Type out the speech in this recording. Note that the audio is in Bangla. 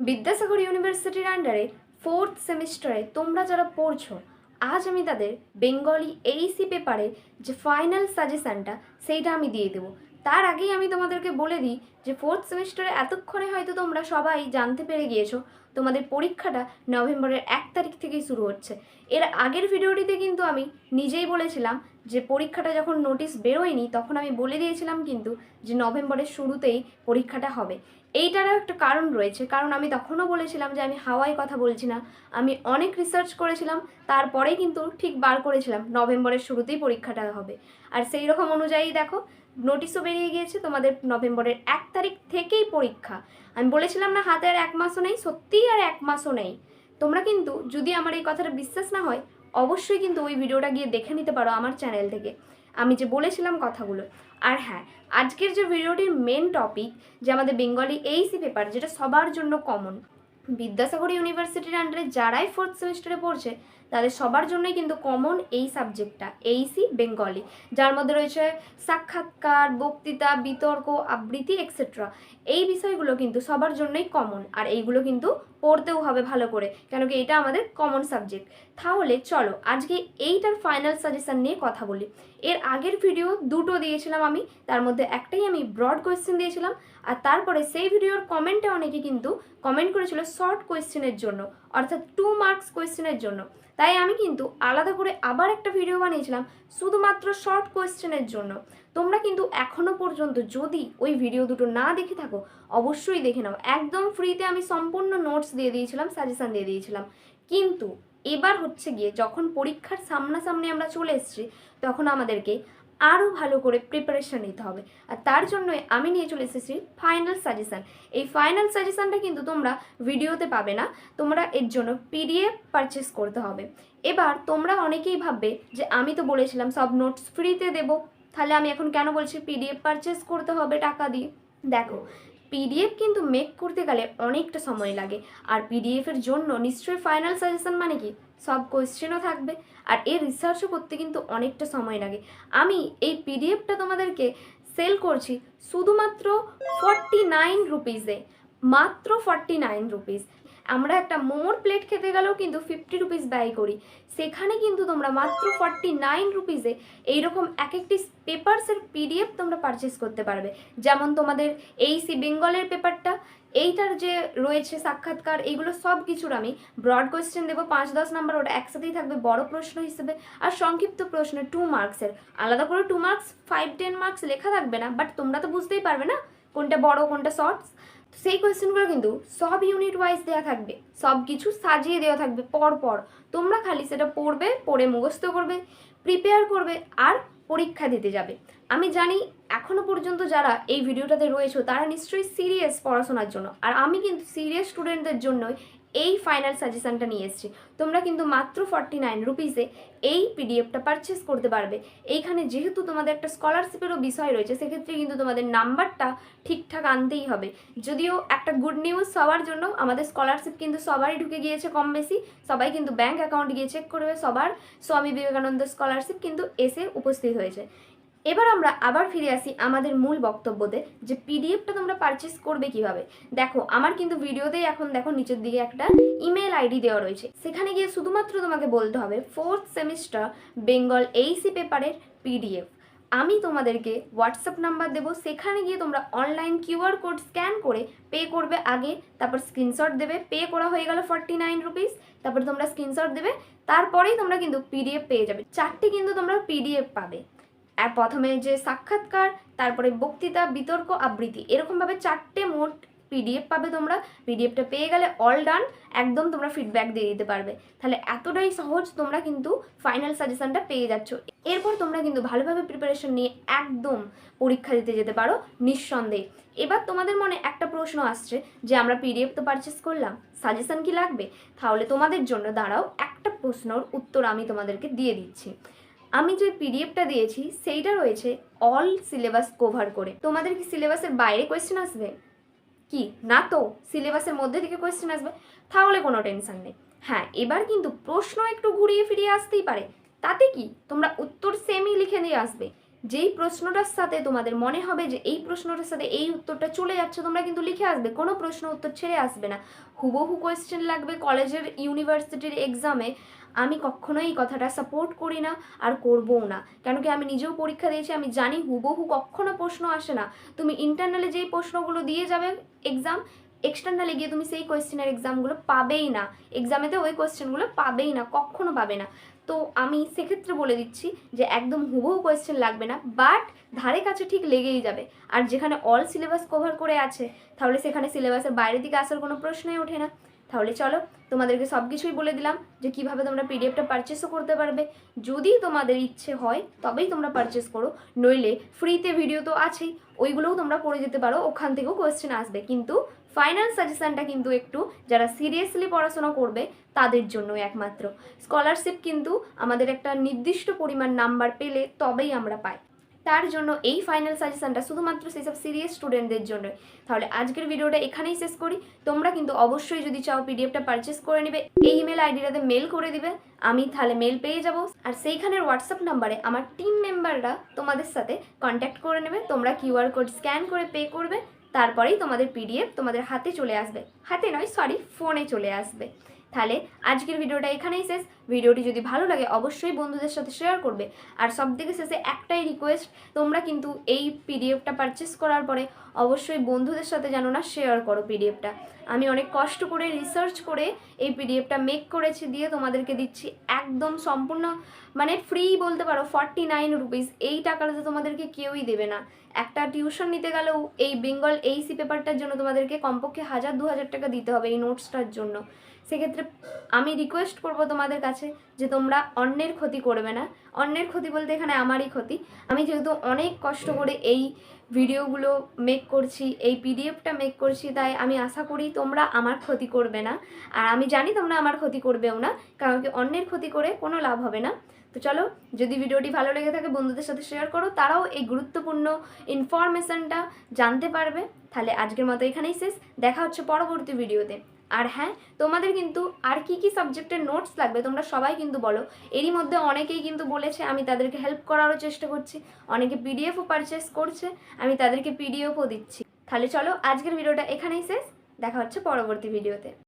বিদ্যাসাগর ইউনিভার্সিটির আন্ডারে 4th সেমিস্টারে তোমরা যারা পড়ছো, আজ আমি তাদের বেঙ্গলি এইসি পেপারে যে ফাইনাল সাজেশানটা সেইটা আমি দিয়ে দেবো। তার আগেই আমি তোমাদেরকে বলে দিই যে 4th সেমিস্টারে এতক্ষণে হয়তো তোমরা সবাই জানতে পেরে গিয়েছো তোমাদের পরীক্ষাটা নভেম্বরের 1 তারিখ থেকেই শুরু হচ্ছে। এর আগের ভিডিওটিতে কিন্তু আমি নিজেই বলেছিলাম যে পরীক্ষাটা যখন নোটিশ বেরোয়নি তখন আমি বলে দিয়েছিলাম কিন্তু যে নভেম্বরের শুরুতেই পরীক্ষাটা হবে। এইটারও একটা কারণ রয়েছে, কারণ আমি তখনও বলেছিলাম যে আমি হাওয়ায় কথা বলছি না, আমি অনেক রিসার্চ করেছিলাম, তারপরেই কিন্তু ঠিক বার করেছিলাম নভেম্বরের শুরুতেই পরীক্ষাটা হবে। আর সেই রকম অনুযায়ী দেখো নোটিশও বেরিয়ে গিয়েছে, তোমাদের নভেম্বরের 1 তারিখ থেকেই পরীক্ষা। আমি বলেছিলাম না হাতে আর 1 মাসও নেই, সত্যিই আর 1 মাসও নেই। তোমরা কিন্তু যদি আমার এই কথাটা বিশ্বাস না হয় অবশ্যই কিন্তু ওই ভিডিওটা গিয়ে দেখে নিতে পারো আমার চ্যানেল থেকে, আমি যে বলেছিলাম কথাগুলো। আর হ্যাঁ, আজকের যে ভিডিওটির মেন টপিক যে আমাদের বেঙ্গলি এইসি পেপার, যেটা সবার জন্য কমন, বিদ্যাসাগর ইউনিভার্সিটির আন্ডারে যারাই 4th সেমিস্টারে পড়ছে তাদের সবার জন্যই কিন্তু কমন এই সাবজেক্টটা, এইসি বেঙ্গলি, যার মধ্যে রয়েছে সাক্ষাৎকার, বক্তৃতা, বিতর্ক, আবৃত্তি এক্সেট্রা। এই বিষয়গুলো কিন্তু সবার জন্যই কমন, আর এইগুলো কিন্তু পড়তেও হবে ভালো করে, কেন কি এটা আমাদের কমন সাবজেক্ট। তাহলে চলো আজকে এইটার ফাইনাল সাজেশন নিয়ে কথা বলি। এর আগের ভিডিও দুটো দিয়েছিলাম আমি, তার মধ্যে একটাই আমি ব্রড কোয়েশ্চেন দিয়েছিলাম, আর তারপরে সেই ভিডিওর কমেন্টে অনেকে কিন্তু কমেন্ট করেছিল শর্ট কোয়েশ্চেনের জন্য, অর্থাৎ 2 মার্কস কোয়েশ্চেনের জন্য। তাই আমি কিন্তু আলাদা করে আবার একটা ভিডিও বানিয়েছিলাম শুধুমাত্র শর্ট কোয়েশ্চেনের জন্য। তোমরা কিন্তু এখনও পর্যন্ত যদি ওই ভিডিও দুটো না দেখে থাকো অবশ্যই দেখে নাও, একদম ফ্রিতে আমি সম্পূর্ণ নোটস দিয়ে দিয়েছিলাম, সাজেশান দিয়ে দিয়েছিলাম। কিন্তু এবার হচ্ছে গিয়ে যখন পরীক্ষার সামনাসামনি আমরা চলে এসেছি তখন আমাদেরকে আরও ভালো করে প্রিপারেশান নিতে হবে, আর তার জন্যই আমি নিয়ে চলে এসেছি ফাইনাল সাজেশান। এই ফাইনাল সাজেশানটা কিন্তু তোমরা ভিডিওতে পাবে না, তোমরা এর জন্য পিডিএফ পারচেস করতে হবে। এবার তোমরা অনেকেই ভাববে যে আমি তো বলেছিলাম সব নোটস ফ্রিতে দেবো, তাহলে আমি এখন কেন বলছি পিডিএফ পারচেস করতে হবে টাকা দিয়ে। দেখো, পিডিএফ কিন্তু মেক করতে গেলে অনেকটা সময় লাগে, আর পিডিএফের জন্য নিশ্চয়ই ফাইনাল সাজেশন মানে কি সব কোয়েশ্চেনও থাকবে, আর এর রিসার্চও করতে কিন্তু অনেকটা সময় লাগে। আমি এই পিডিএফটা তোমাদেরকে সেল করছি শুধুমাত্র 49 রুপিসে, মাত্র 49 রুপিস। আমরা একটা মোমোর প্লেট খেতে গেলেও কিন্তু 50 রুপিস ব্যয় করি, সেখানে কিন্তু তোমরা মাত্র 49 রুপিসে এইরকম এক একটি পেপারসের পিডিএফ তোমরা পারচেস করতে পারবে। যেমন তোমাদের এইসি বেঙ্গলের পেপারটা, এইটার যে রয়েছে সাক্ষাৎকার, এইগুলো সব কিছুর আমি ব্রড কোয়েশ্চেন দেবো 5-10 নাম্বার, ওটা একসাথেই থাকবে বড় প্রশ্ন হিসেবে, আর সংক্ষিপ্ত প্রশ্ন 2 মার্কসের, আলাদা করে 2 মার্কস 5-10 মার্কস লেখা থাকবে না, বাট তোমরা তো বুঝতেই পারবে না কোনটা বড় কোনটা শর্টস। সেই কোয়েশ্চেনগুলো কিন্তু সব ইউনিট ওয়াইজ দেওয়া থাকবে, সব কিছু সাজিয়ে দেওয়া থাকবে পর পর, তোমরা খালি সেটা পড়বে, পড়ে মুখস্থ করবে, প্রিপেয়ার করবে, আর পরীক্ষা দিতে যাবে। আমি জানি এখনও পর্যন্ত যারা এই ভিডিওটাতে রয়েছে তারা নিশ্চয়ই সিরিয়াস পড়াশোনার জন্য, আর আমি কিন্তু সিরিয়াস স্টুডেন্টদের জন্যই এই ফাইনাল সাজেশানটা নিয়ে এসেছি। তোমরা কিন্তু মাত্র 49 রুপিসে এই পিডিএফটা পারচেস করতে পারবে। এইখানে যেহেতু তোমাদের একটা স্কলারশিপেরও বিষয় রয়েছে, সেক্ষেত্রে কিন্তু তোমাদের নাম্বারটা ঠিকঠাক আনতেই হবে। যদিও একটা গুড নিউজ সবার জন্য, আমাদের স্কলারশিপ কিন্তু সবারই ঢুকে গিয়েছে কম বেশি, সবাই কিন্তু ব্যাঙ্ক অ্যাকাউন্ট গিয়ে চেক করবে, সবার স্বামী বিবেকানন্দ স্কলারশিপ কিন্তু এসে উপস্থিত হয়েছে। এবার আমরা আবার ফিরে আসি আমাদের মূল বক্তব্যতে, যে পিডিএফটা তোমরা পারচেস করবে কিভাবে। দেখো আমার কিন্তু ভিডিওতেই এখন দেখো নিচের দিকে একটা ইমেল আইডি দেওয়া রয়েছে, সেখানে গিয়ে শুধুমাত্র তোমাকে বলতে হবে 4th সেমিস্টার বেঙ্গল এইসি পেপারের পিডিএফ। আমি তোমাদেরকে হোয়াটসঅ্যাপ নাম্বার দেবো, সেখানে গিয়ে তোমরা অনলাইন কিউআর কোড স্ক্যান করে পে করবে আগে, তারপর স্ক্রিনশট দেবে, পে করা হয়ে গেল 49 রুপিস, তারপর তোমরা স্ক্রিনশট দেবে, তারপরেই তোমরা কিন্তু পিডিএফ পেয়ে যাবে। 4টে কিন্তু তোমরা পিডিএফ পাবে, আর প্রথমে যে সাক্ষাৎকার, তারপরে বক্তৃতা, বিতর্ক, আবৃত্তি, এরকমভাবে 4টে মোট পিডিএফ পাবে তোমরা। পিডিএফটা পেয়ে গেলে অল ডান, একদম তোমরা ফিডব্যাক দিয়ে দিতে পারবে। তাহলে এতটাই সহজ, তোমরা কিন্তু ফাইনাল সাজেশনটা পেয়ে যাচ্ছ। এরপর তোমরা কিন্তু ভালোভাবে প্রিপারেশন নিয়ে একদম পরীক্ষা দিতে যেতে পারো নিঃসন্দেহে। এবার তোমাদের মনে একটা প্রশ্ন আসছে যে আমরা পিডিএফ তো পারচেস করলাম, সাজেশন কি লাগবে? তাহলে তোমাদের জন্য দাঁড়াও, একটা প্রশ্নের উত্তর আমি তোমাদেরকে দিয়ে দিচ্ছি। আমি যে পিডিএফটা দিয়েছি সেইটা রয়েছে অল সিলেবাস কভার করে। তোমাদের কি সিলেবাসের বাইরে কোয়েশ্চেন আসবে কি? না তো, সিলেবাসের মধ্যে থেকে কোয়েশ্চেন আসবে, তাহলে কোনো টেনশন নেই। হ্যাঁ, এবার কিন্তু প্রশ্ন একটু ঘুরিয়ে ফিরিয়ে আসতেই পারে, তাতে কি, তোমরা উত্তর সেমই লিখে দিয়ে আসবে। যেই প্রশ্নটার সাথে তোমাদের মনে হবে যে এই প্রশ্নটার সাথে এই উত্তরটা চলে যাচ্ছে, তোমরা কিন্তু লিখে আসবে, কোনো প্রশ্ন উত্তর ছেড়ে আসবে না। হুবহু কোয়েশ্চেন লাগবে কলেজের ইউনিভার্সিটির এক্সামে, আমি কখনোই এই কথাটা সাপোর্ট করি না আর করবও না। কেন কি আমি নিজেও পরীক্ষা দিয়েছি, আমি জানি হুবহু কখনো প্রশ্ন আসে না। তুমি ইন্টারনালে যেই প্রশ্নগুলো দিয়ে যাবে এক্সাম, এক্সটার্নালে গিয়ে তুমি সেই কোয়েশ্চেনের এক্সামগুলো পাবেই না, এক্সামেতে ওই কোয়েশ্চেনগুলো পাবেই না, কখনো পাবে না। তো আমি সেক্ষেত্রে বলে দিচ্ছি যে একদম হুবহু কোয়েশ্চেন লাগবে না, বাট ধারে কাছে ঠিক লেগেই যাবে। আর যেখানে অল সিলেবাস কভার করে আছে, তাহলে সেখানে সিলেবাসের বাইরের দিকে আসার কোনো প্রশ্নই ওঠে না। তাহলে চলো তোমাদেরকে সব কিছুই বলে দিলাম যে কীভাবে তোমরা পিডিএফটা পারচেসও করতে পারবে। যদি তোমাদের ইচ্ছে হয় তবেই তোমরা পারচেস করো, নইলে ফ্রিতে ভিডিও তো আছেই, ওইগুলোও তোমরা পড়ে যেতে পারো, ওখান থেকেও কোয়েশ্চেন আসবে। কিন্তু ফাইনাল সাজেশানটা কিন্তু একটু যারা সিরিয়াসলি পড়াশোনা করবে তাদের জন্য একমাত্র। স্কলারশিপ কিন্তু আমাদের একটা নির্দিষ্ট পরিমাণ নাম্বার পেলে তবেই আমরা পাই, তার জন্য এই ফাইনাল সাজেশনটা শুধুমাত্র সেই সব সিরিয়াস স্টুডেন্টদের জন্য। তাহলে আজকের ভিডিওটা এখানেই শেষ করি। তোমরা কিন্তু অবশ্যই যদি চাও পিডিএফটা পারচেস করে নেবে, এই ইমেল আইডিটাতে মেল করে দিবে, আমি তাহলে মেল পেয়ে যাব। আর সেইখানের হোয়াটসঅ্যাপ নাম্বারে আমার টিম মেম্বাররা তোমাদের সাথে কন্ট্যাক্ট করে নেবে। তোমরা কিউআর কোড স্ক্যান করে পে করবে, তারপরেই তোমাদের পিডিএফ তোমাদের হাতে চলে আসবে, হাতে নয় সরি, ফোনে চলে আসবে। তাহলে আজকের ভিডিওটা এখানেই শেষ। ভিডিওটি যদি ভালো লাগে অবশ্যই বন্ধুদের সাথে শেয়ার করবে। আর সবথেকে শেষে একটাই রিকোয়েস্ট, তোমরা কিন্তু এই পিডিএফটা পারচেস করার পরে অবশ্যই বন্ধুদের সাথে যেন না শেয়ার করো পিডিএফটা। আমি অনেক কষ্ট করে রিসার্চ করে এই পিডিএফটা মেক করেছি, দিয়ে তোমাদেরকে দিচ্ছি একদম সম্পূর্ণ মানে ফ্রি বলতে পারো, 49 রুপিস। এই টাকাটা তোমাদেরকে কেউই দেবে না। একটা টিউশন নিতে গেলেও এই বেঙ্গল এইসি পেপারটার জন্য তোমাদেরকে কমপক্ষে 1000-2000 টাকা দিতে হবে এই নোটসটার জন্য। সেক্ষেত্রে আমি রিকোয়েস্ট করব তোমাদের কাছে যে তোমরা অন্যের ক্ষতি করবে না। অন্যের ক্ষতি বলতে এখানে আমারই ক্ষতি। আমি যেহেতু অনেক কষ্ট করে এই ভিডিওগুলো মেক করছি, এই পিডিএফটা মেক করছি, তাই আমি আশা করি তোমরা আমার ক্ষতি করবে না। আর আমি জানি তোমরা আমার ক্ষতি করবেও না, কারণ কি অন্যের ক্ষতি করে কোনো লাভ হবে না। তো চলো, যদি ভিডিওটি ভালো লেগে থাকে বন্ধুদের সাথে শেয়ার করো, তারাও এই গুরুত্বপূর্ণ ইনফরমেশানটা জানতে পারবে। তাহলে আজকের মতো এখানেই শেষ, দেখা হচ্ছে পরবর্তী ভিডিওতে। আর হ্যাঁ, তোমাদের কিন্তু আর কি কি সাবজেক্টের নোটস লাগবে তোমরা সবাই কিন্তু বলো। এরই মধ্যে অনেকেই কিন্তু বলেছে, আমি তাদেরকে হেল্প করারও চেষ্টা করছি। অনেকে পিডিএফও পারচেস করছে, আমি তাদেরকে পিডিএফও দিচ্ছি। তাহলে চলো আজকের ভিডিওটা এখানেই শেষ, দেখা হচ্ছে পরবর্তী ভিডিওতে।